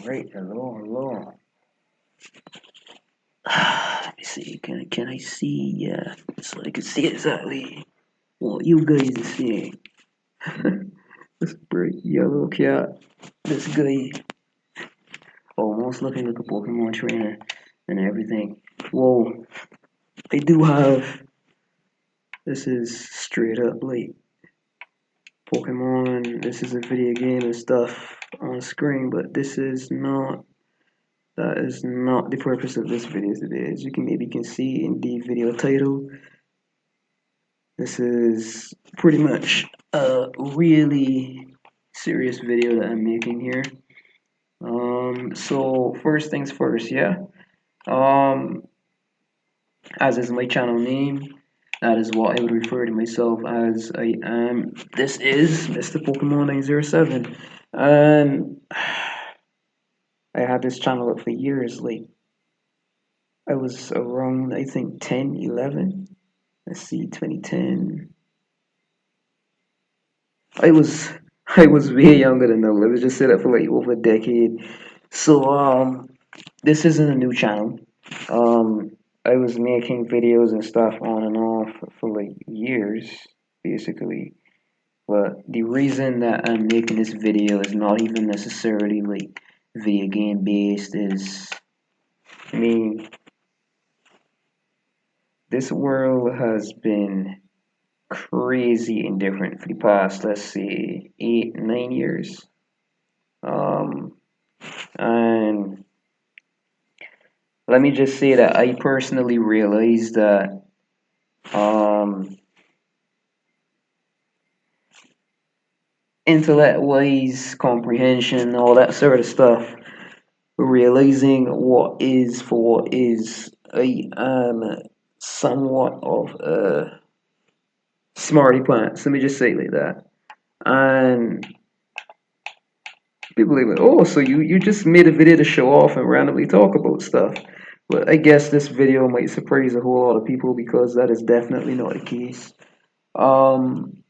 Alright, hello. Let me see, can I see? Yeah, so I can see exactly what you guys are seeing. This bright yellow cat, this guy, almost looking like a Pokemon trainer and everything. Whoa, I do have, this is straight up like Pokemon, this is a video game and stuff on screen, but this is not. That is not the purpose of this video today. As you can maybe can see in the video title, this is pretty much a really serious video that I'm making here. So first things first, yeah. Um, as is my channel name, that is what I would refer to myself as. I am. This is MrPokèmon907, and I had this channel up for years. Like I was around, I think 10, 11. Let's see, 2010. I was I was way younger than that. Let's just say that for like over a decade. So this isn't a new channel. Um I was making videos and stuff on and off for like years, basically. But the reason that I'm making this video is not even necessarily like video game based. Is I mean, this world has been crazy and different for the past, let's say, 8, 9 years. Um, and let me just say that I personally realized that um, intellect wise comprehension, all that sort of stuff, realizing what is for what is, I am somewhat of a smarty pants. Let me just say it like that. And people are like, oh, so you just made a video to show off and randomly talk about stuff. But I guess this video might surprise a whole lot of people because that is definitely not the case. Um,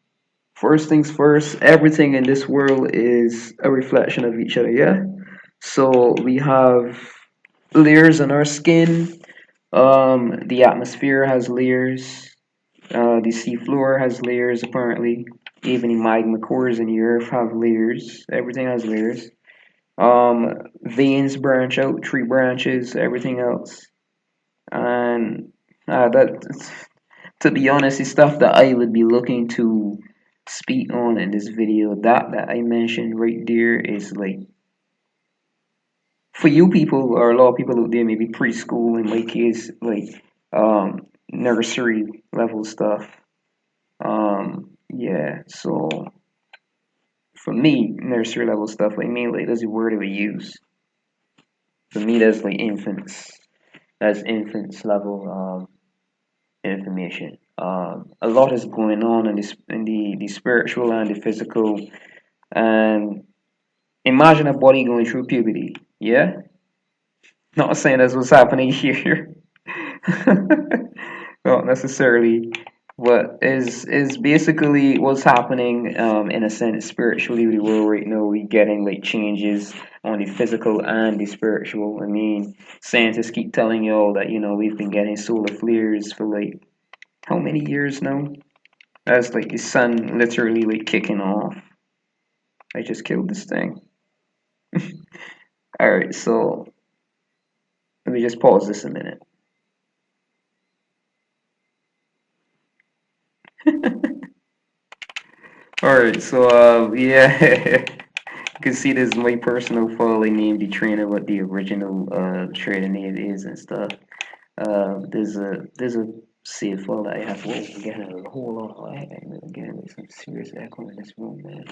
First things first, everything in this world is a reflection of each other, yeah? So we have layers on our skin. The atmosphere has layers. The seafloor has layers, apparently. Even the magma cores in the earth have layers. Everything has layers. Veins branch out, tree branches, everything else. And that, to be honest, is stuff that I would be looking to speak on in this video. That I mentioned right there is like for you people or a lot of people out there, maybe preschool in my case, like nursery level stuff. Yeah, so for me, nursery level stuff, like mainly that's the word I would use. For me, that's like infants. That's infants level information. A lot is going on in the spiritual and the physical. And imagine a body going through puberty. Yeah, not saying that's what's happening here. Not necessarily. What is basically what's happening in a sense spiritually with the world right now. We getting like changes on the physical and the spiritual. I mean, scientists keep telling y'all that we've been getting solar flares for like how many years now? That's like the sun literally like kicking off. I just killed this thing. Alright, so let me just pause this a minute. Alright, so yeah, you can see this is my personal file. I named the trainer what the original trainer name is and stuff. There's a save file that I have. Whoa, I'm getting a whole lot of I'm getting like some serious echo in this room, man.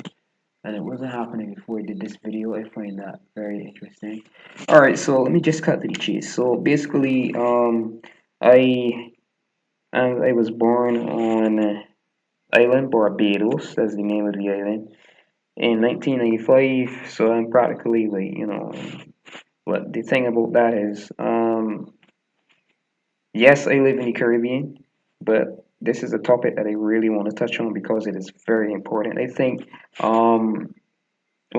And it wasn't happening before I did this video. I find that very interesting. Alright, so let me just cut to the chase. So basically, I I was born on island Barbados. That's the name of the island in 1995. So I'm practically like But the thing about that is, yes, I live in the Caribbean, but this is a topic that I really want to touch on because it is very important. I think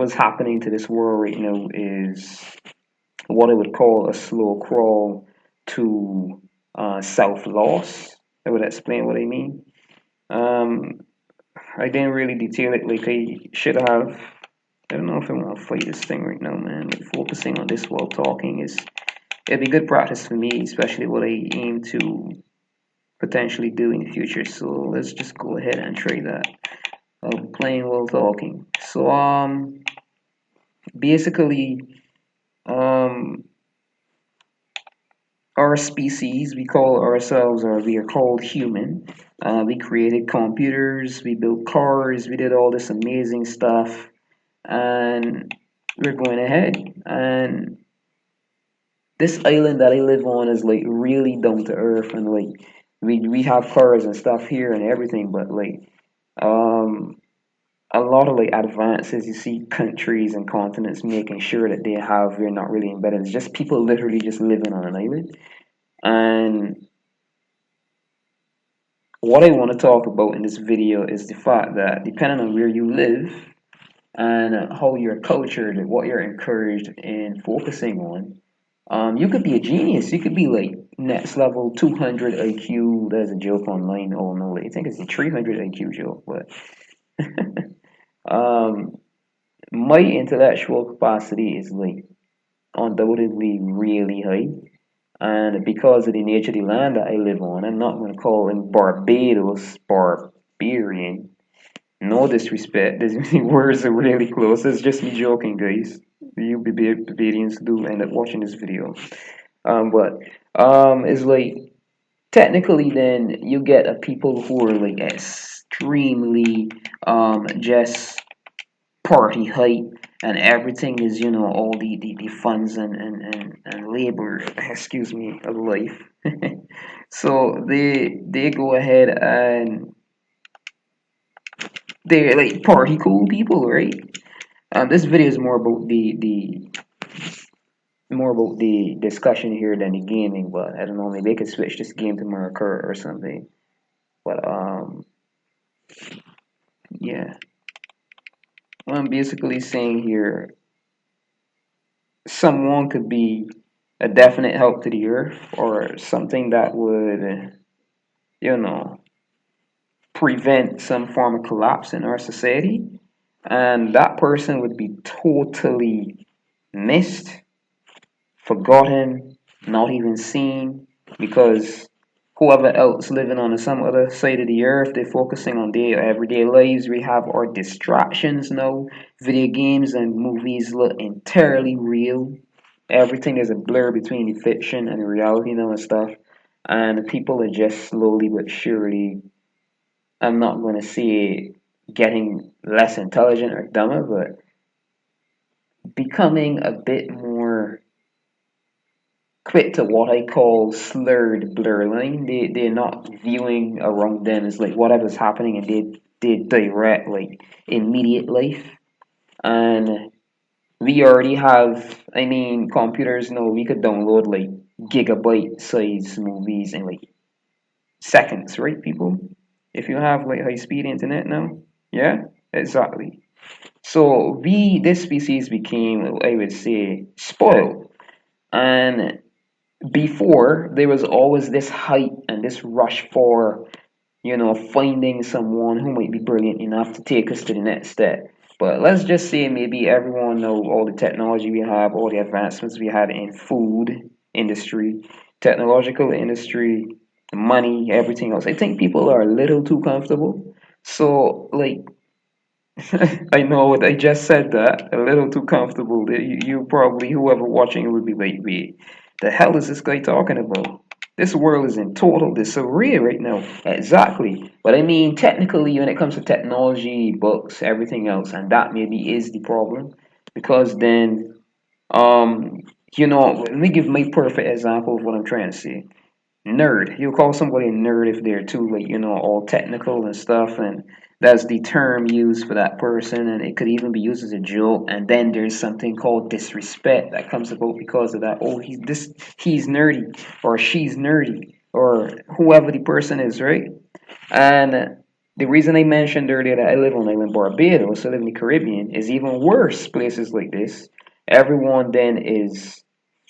what's happening to this world right now is what I would call a slow crawl to self-loss. I would explain what I mean. Um, I didn't really detail it like I should have. I don't know if I want to fight this thing right now, man. Like focusing on this while talking is it'd be good practice for me, especially what I aim to potentially do in the future. So let's just go ahead and try that. Playing while talking. So basically um our species, we call ourselves, or we are called human. We created computers, we built cars, we did all this amazing stuff, and we're going ahead. And this island that I live on is like really down to earth, and like we have cars and stuff here and everything, but like um a lot of like advances you see countries and continents making sure that they have, we're not really embedded. It's just people literally just living on an island. And what I want to talk about in this video is the fact that depending on where you live and how you're cultured and what you're encouraged in focusing on, you could be a genius. You could be like next level 200 IQ. There's a joke online. Oh no, I think it's a 300 IQ joke, but um, my intellectual capacity is like undoubtedly really high. And because of the nature of the land that I live on, I'm not going to call him Barbados barbarian. No disrespect. These words are really close. It's just me joking, guys. You Barbadians do end up watching this video. But it's like technically then you get a people who are like extremely just party height and everything is all the funds and labor excuse me of life. So they go ahead and they're like party cool people, right? This video is more about the discussion here than the gaming, but I don't know, maybe I could switch this game to Mario Kart or something. But yeah, what I'm basically saying here, someone could be a definite help to the earth or something that would, you know, prevent some form of collapse in our society. And that person would be totally missed, forgotten, not even seen, because whoever else living on some other side of the earth, they're focusing on their everyday lives. We have our distractions now. Video games and movies look entirely real. Everything is a blur between the fiction and the reality now and stuff. And people are just slowly but surely, I'm not going to say getting less intelligent or dumber, but becoming a bit more quick to what I call slurred blur line. They're not viewing around them as like whatever's happening, and they direct like immediate life. And we already have, I mean, computers know we could download like gigabyte size movies in like seconds, right, people? If you have like high speed internet now, yeah, exactly. So this species became, I would say, spoiled. And before, there was always this hype and this rush for, finding someone who might be brilliant enough to take us to the next step. But let's just say maybe everyone know all the technology we have, all the advancements we had in food industry, technological industry, money, everything else. I think people are a little too comfortable. So, like, I know I just said that, a little too comfortable. You probably, whoever watching it would be like, wait, the hell is this guy talking about? This world is in total disarray right now. Exactly. But I mean, technically, when it comes to technology, books, everything else, and that maybe is the problem. Because then, um, let me give my perfect example of what I'm trying to say. Nerd. You call somebody a nerd if they're too like, all technical and stuff, and that's the term used for that person, and it could even be used as a joke. And then there's something called disrespect that comes about because of that. Oh, he's nerdy, or she's nerdy, or whoever the person is, right? And The reason I mentioned earlier that I live on island Barbados, I live in the Caribbean, is even worse places like this. Everyone then is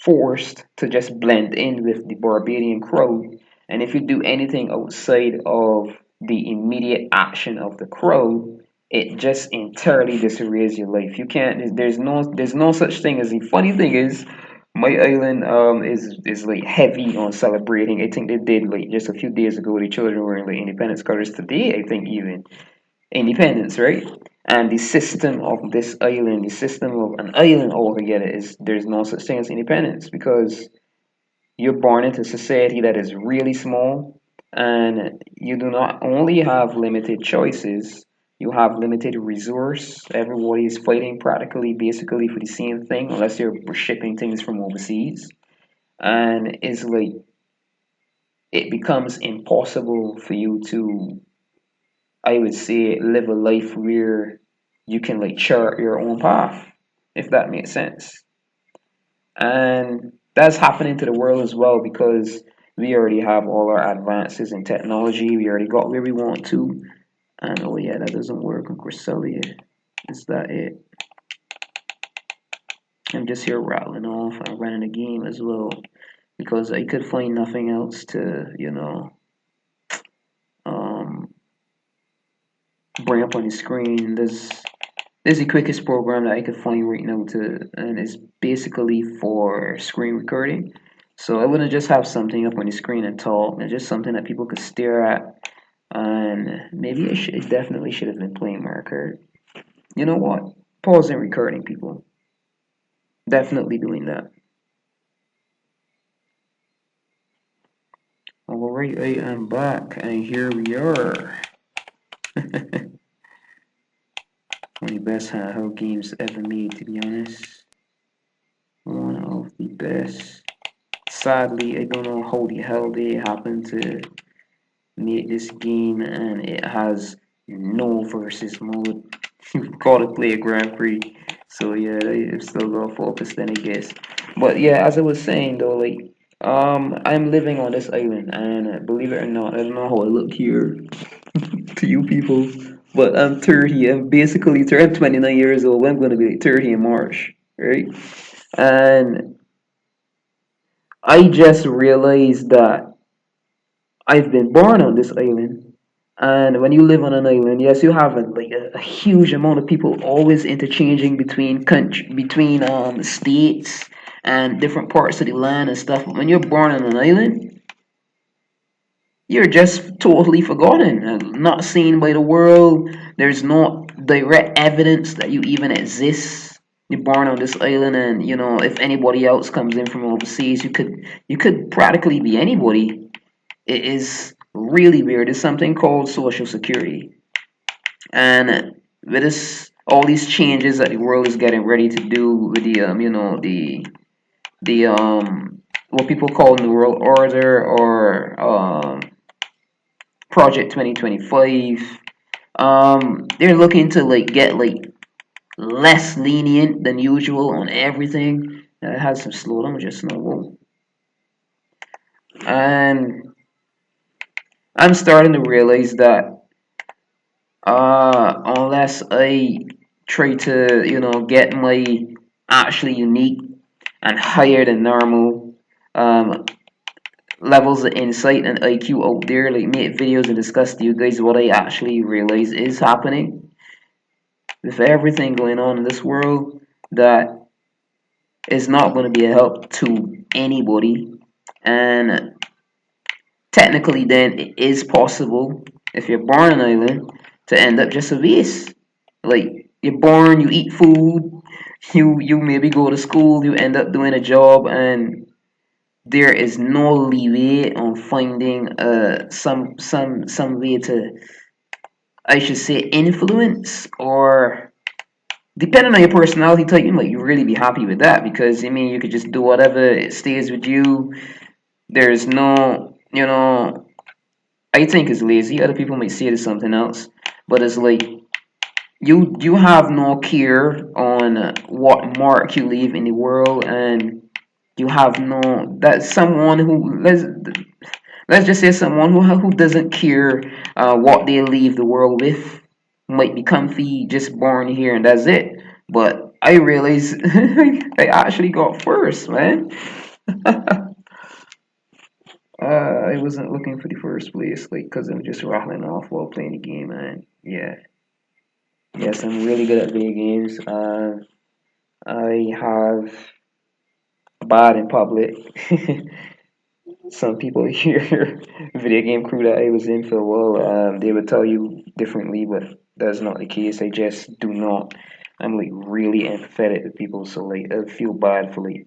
forced to just blend in with the Barbadian crowd. And if you do anything outside of the immediate action of the crowd, it just entirely disarrays your life. You can't. There's no such thing as the funny thing is my island is like heavy on celebrating. I think they did like just a few days ago the children were wearing like independence colors today, I think even independence, right? And the system of this island, the system of an island altogether is there's no such thing as independence because you're born into a society that is really small and you do not only have limited choices, you have limited resource. Everybody is fighting practically basically for the same thing unless you're shipping things from overseas. And it's like it becomes impossible for you to, I would say, live a life where you can like chart your own path, if that makes sense. And that's happening to the world as well because we already have all our advances in technology. We already got where we want to. And oh yeah, that doesn't work on Cresselia. Is that it? I'm just here rattling off and running a game as well because I could find nothing else to, um, bring up on the screen. This is the quickest program that I could find right now and it's basically for screen recording. So I wouldn't just have something up on the screen and talk. It's just something that people could stare at. And maybe I definitely should have been playing Mario Kart. You know what? Pause and recording, people. Definitely doing that. Alright, I am back, and here we are. One of the best handheld games ever made, to be honest. One of the best. Sadly, I don't know how the hell they happened to make this game, and it has no versus mode. You've got to play a Grand Prix. So yeah, I've still got focus then, I guess. But yeah, as I was saying though, like I'm living on this island, and believe it or not, I don't know how I look here to you people, but I'm 30. I'm basically 30. I'm 29 years old. I'm gonna be like 30 in March, right? And I just realized that I've been born on this island. And when you live on an island, yes, you have a huge amount of people always interchanging between states and different parts of the land and stuff. But when you're born on an island, you're just totally forgotten and not seen by the world. There's no direct evidence that you even exist. You're born on this island, and if anybody else comes in from overseas, you could practically be anybody. It is really weird. There's something called social security, and with this, all these changes that the world is getting ready to do with the what people call New World Order or Project 2025. They're looking to like get like less lenient than usual on everything. It has some slowdown, just no whoa. And I'm starting to realize that unless I try to, get my actually unique and higher than normal um, levels of insight and IQ out there, like make videos and discuss to you guys what I actually realize is happening with everything going on in this world, that is not going to be a help to anybody. And technically, then it is possible if you're born an island to end up just a base. Like you're born, you eat food, you maybe go to school, you end up doing a job, and there is no leeway on finding some way to, I should say, influence, or depending on your personality type, you might really be happy with that because I mean you could just do whatever, it stays with you. There's no, I think it's lazy. Other people might see it as something else, but it's like you have no care on what mark you leave in the world, and you have no, that's someone who, Let's just say someone who doesn't care what they leave the world with, might be comfy, just born here and that's it. But I realize I actually got first, man. I wasn't looking for the first place, like, cause I'm just rattling off while playing the game, man. Yeah, yes, I'm really good at video games. I have bad in public. Some people here, video game crew that I was in for a while, they would tell you differently, but that's not the case. I just do not. I'm like really empathetic to people, so like I feel bad for like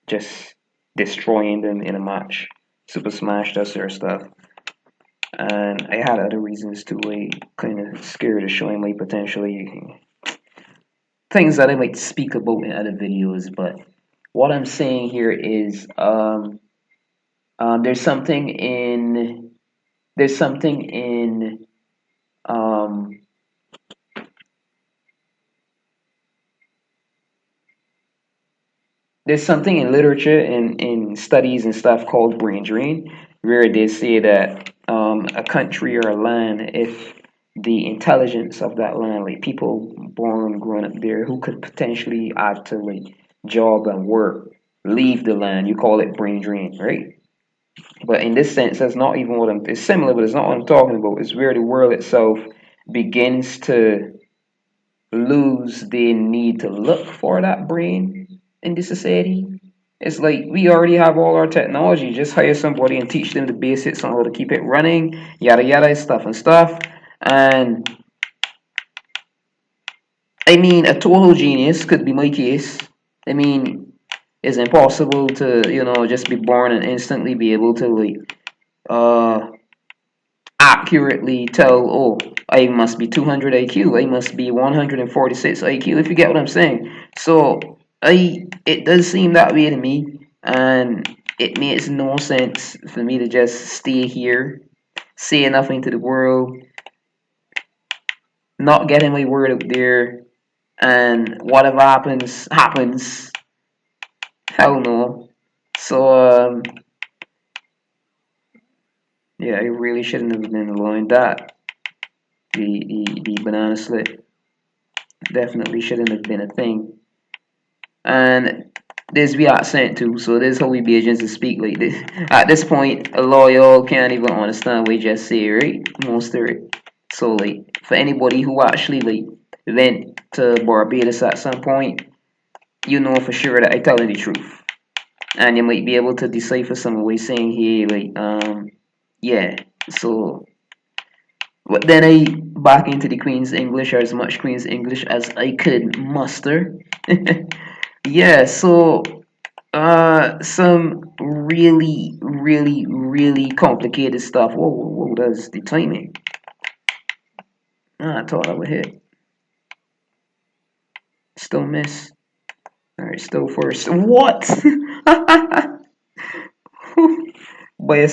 just destroying them in a match, Super Smash, that sort of stuff. And I had other reasons too, like kind of scared of showing my potentially things that I might speak about in other videos. But what I'm saying here is, there's something in there's something in um, there's something in literature and in studies and stuff called brain drain, where they say that a country or a land, if the intelligence of that land, like people born growing up there who could potentially add to like job and work, leave the land, you call it brain drain, right? But in this sense, that's not even what I'm. It's similar, but it's not what I'm talking about. It's where the world itself begins to lose the need to look for that brain in the society. It's like we already have all our technology. Just hire somebody and teach them the basics on how to keep it running, yada yada, stuff and stuff. And I mean, a total genius could be my case. I mean, it's impossible to just be born and instantly be able to like accurately tell, oh, I must be 200 IQ, I must be 146 IQ, if you get what I'm saying. So it does seem that way to me, and it makes no sense for me to just stay here, say nothing to the world, not getting my word out there, and whatever happens, happens. Hell no. So yeah, I really shouldn't have been allowing that. The banana slip definitely shouldn't have been a thing. And this we accent too, so this how we be agents to speak like this. At this point, a lot of y'all can't even understand what we just say, right? Most of it. So like for anybody who actually like went to Barbados at some point, you know for sure that I telling the truth. And you might be able to decipher some ways saying here, like, yeah. So but then I back into the Queen's English, or as much Queen's English as I could muster. Yeah, so some really, really, really complicated stuff. Whoa, that's the timing. I thought I would hit. Still miss. Alright, still first. What? By a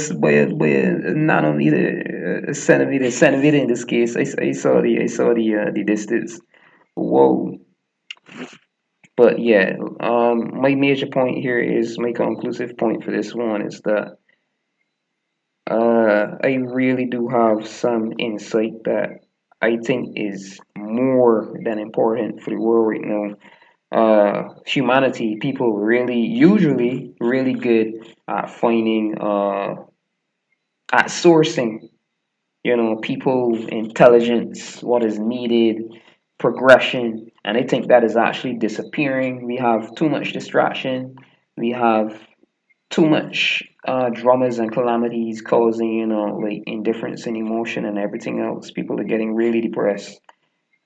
nanometer, centimeter in this case. I saw the distance. Whoa. But yeah, my major point here is my conclusive point for this one is that I really do have some insight that I think is more than important for the world right now. Humanity, people really, usually, really good at finding, at sourcing, people, intelligence, what is needed, progression, and I think that is actually disappearing. We have too much distraction. We have too much dramas and calamities causing, like indifference and emotion and everything else. People are getting really depressed.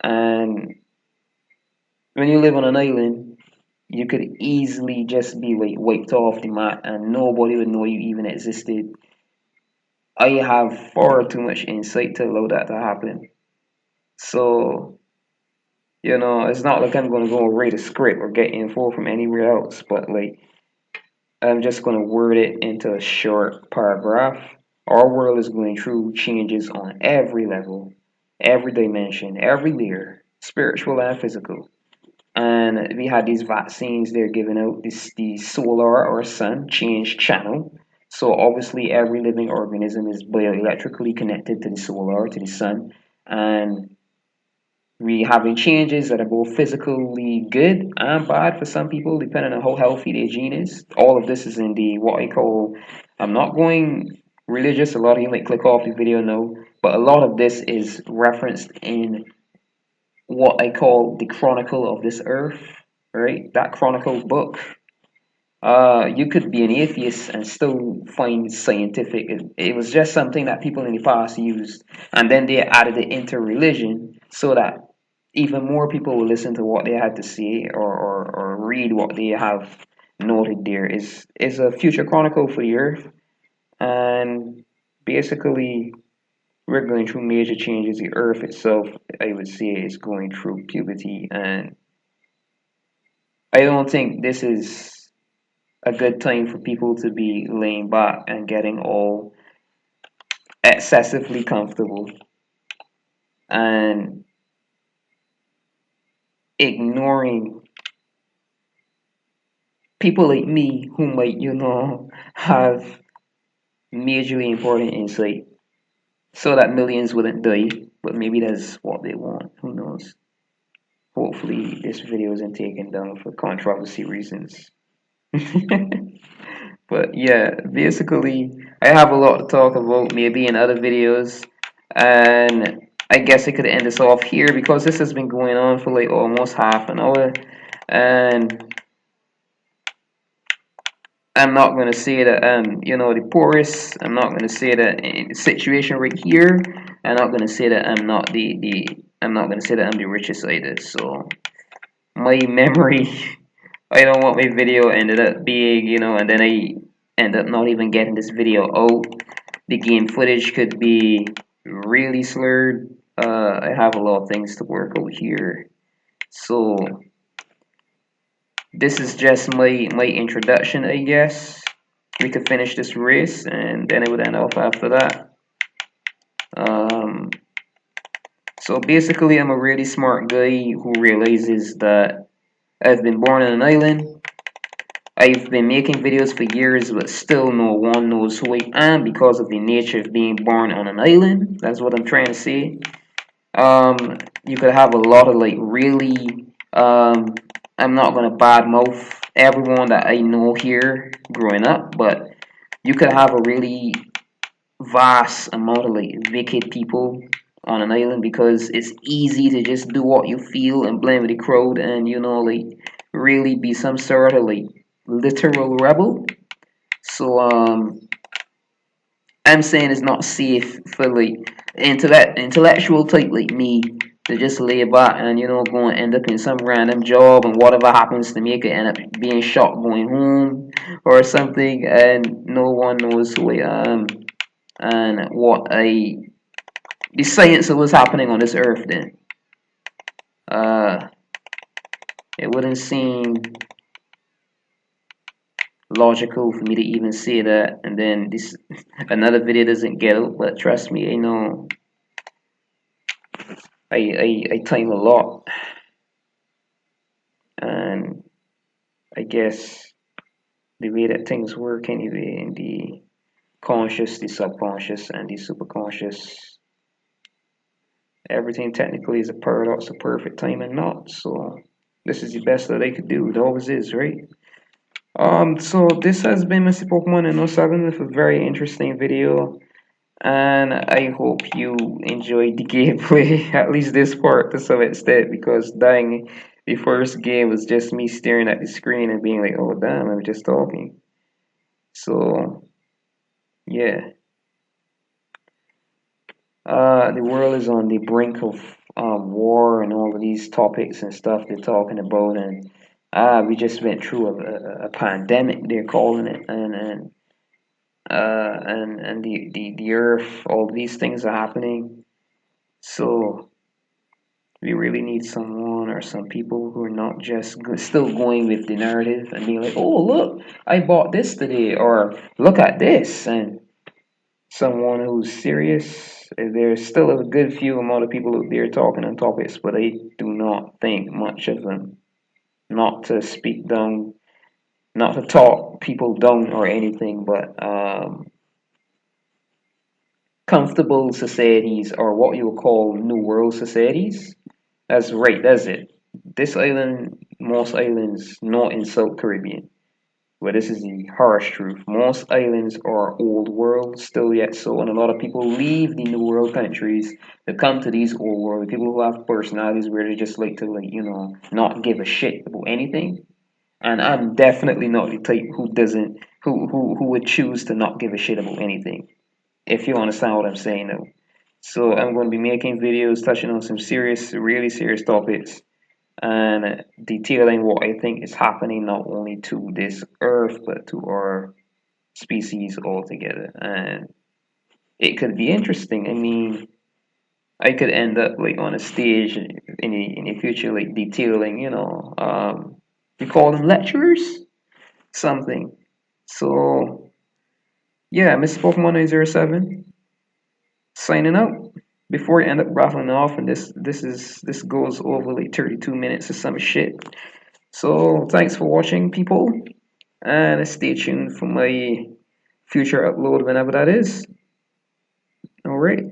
And when you live on an island, you could easily just be like wiped off the map and nobody would know you even existed. I have far too much insight to allow that to happen. So, it's not like I'm gonna go and write a script or get info from anywhere else, but like I'm just going to word it into a short paragraph. Our world is going through changes on every level, every dimension, every layer, spiritual and physical. And we had these vaccines they're giving out, the solar or sun change channel. So obviously, every living organism is bioelectrically connected to the solar, to the sun, and we having changes that are both physically good and bad for some people, depending on how healthy their gene is. All of this is in the what I call. I'm not going religious. A lot of you might click off the video now, but a lot of this is referenced in what I call the Chronicle of this Earth, right? That Chronicle book. You could be an atheist and still find scientific. It was just something that people in the past used, and then they added it into religion so that even more people will listen to what they had to say or read what they have noted there. Is a future chronicle for the earth, and basically we're going through major changes. The earth itself, I would say, is going through puberty, and I don't think this is a good time for people to be laying back and getting all excessively comfortable and ignoring people like me who might, have majorly important insight so that millions wouldn't die. But maybe that's what they want. Who knows? Hopefully, this video isn't taken down for controversy reasons. But yeah, basically, I have a lot to talk about maybe in other videos, and I guess I could end this off here because this has been going on for like almost half an hour, and I'm not going to say that I'm, the poorest. I'm not going to say that in the situation right here. I'm not going to say that I'm not I'm not going to say that I'm the richest either. So my memory, I don't want my video ended up being, and then I end up not even getting this video out. The game footage could be really slurred. I have a lot of things to work out here. So this is just my introduction, I guess. We could finish this race, and then it would end off after that. Um, so basically, I'm a really smart guy who realizes that I've been born on an island. I've been making videos for years, but still no one knows who I am because of the nature of being born on an island. That's what I'm trying to say. You could have a lot of like really. I'm not gonna badmouth everyone that I know here growing up, but you could have a really vast amount of like wicked people on an island because it's easy to just do what you feel and blend with the crowd and like really be some sort of like literal rebel. So I'm saying it's not safe for like intellectual type like me to just lay back and go and end up in some random job and whatever happens to make it end up being shot going home or something and no one knows who I am and the science of what's happening on this earth then. Uh it wouldn't seem logical for me to even say that and then this another video doesn't get out, but trust me, I know I time a lot and I guess the way that things work anyway in the conscious, the subconscious and the superconscious, everything technically is a paradox of perfect time and not. So this is the best that I could do. It always is, right? So this has been Mr. Pokemon907 with a very interesting video, and I hope you enjoyed the gameplay, at least this part to some extent, because dying the first game was just me staring at the screen and being like, oh damn, I'm just talking. So yeah, the world is on the brink of war and all of these topics and stuff they're talking about, and we just went through a pandemic, they're calling it, and the earth, all these things are happening. So we really need someone or some people who are not just still going with the narrative and being like, oh look, I bought this today, or look at this, and someone who's serious. There's still a good few amount of people out there talking on topics, but I do not think much of them. Not to speak down not to talk people down or anything, but comfortable societies, or what you would call New World societies. That's right, that's it. This island, most islands not in South Caribbean. But this is the harsh truth. Most islands are old world still yet so, and a lot of people leave the new world countries to come to these old world. People who have personalities where they just like to, like, not give a shit about anything. And I'm definitely not the type who doesn't who would choose to not give a shit about anything. If you understand what I'm saying now. So I'm going to be making videos touching on some serious, really serious topics and detailing what I think is happening not only to this earth but to our species altogether. And it could be interesting. I mean, I could end up like on a stage in the future, like detailing, we call them lecturers, something. So yeah, MrPokèmon907 signing out. Before I end up rattling off, and this goes over like 32 minutes or some shit. So thanks for watching, people, and stay tuned for my future upload whenever that is. All right.